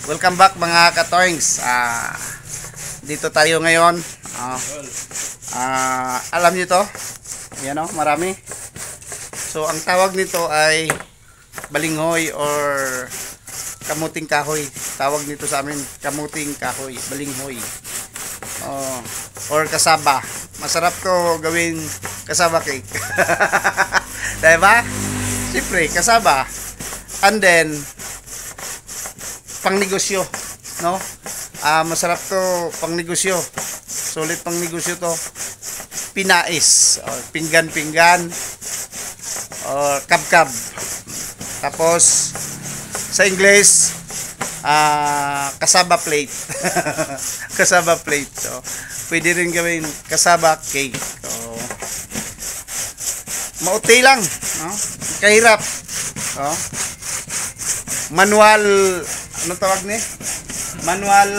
Welcome back mga ka-toings. Dito tayo ngayon. Alam niyo to? Yan o, marami. So, ang tawag nito ay balinghoy or kamuting kahoy. Tawag nito sa amin, kamuting kahoy, balinghoy. Or kasaba. Masarap to gawin kasaba cake. Diba? Siyempre, kasaba. And then, pangnegosyo, no? Masarap to pangnegosyo. Sulit pangnegosyo to. Pinais, or pinggan-pinggan, or kab-kab. Tapos sa English, kasaba plate. Kasaba plate. So, pwede rin gawin kasaba cake. So, mautay lang, no? Kahirap. No? Manual, ano tawag ni? Manual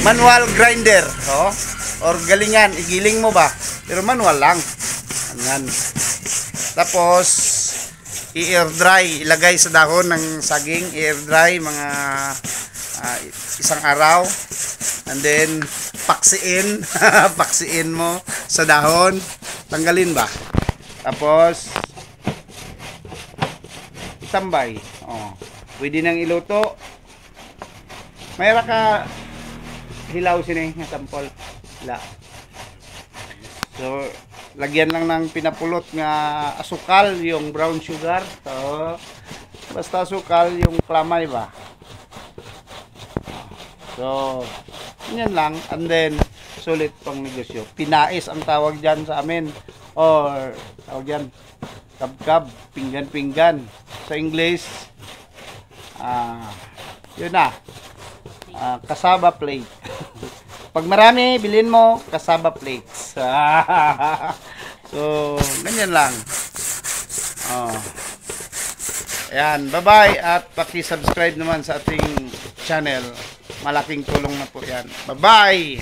manual grinder, oh. Or galingan, igiling mo ba? Pero manual lang. Ayan. Tapos i-air dry, ilagay sa dahon ng saging, i-air dry mga isang araw. And then paksiin, paksiin mo sa dahon, tanggalin ba? Tapos tambay. Pwede nang iluto. Mayroon ka hilaw sini nga sampol. La. So, lagyan lang ng pinapulot nga asukal, yung brown sugar. So, basta asukal, yung klamay ba. So, yan lang. And then, sulit pang negosyo. Pinais ang tawag dyan sa amin. Or, tawag dyan, kab-kab, pinggan-pinggan. Sa English, yun na, kasaba plate. Pag marami, bilhin mo, kasaba plates. So, ganyan lang. Ayan, bye-bye at paki-subscribe naman sa ating channel. Malaking tulong na po yan. Bye-bye!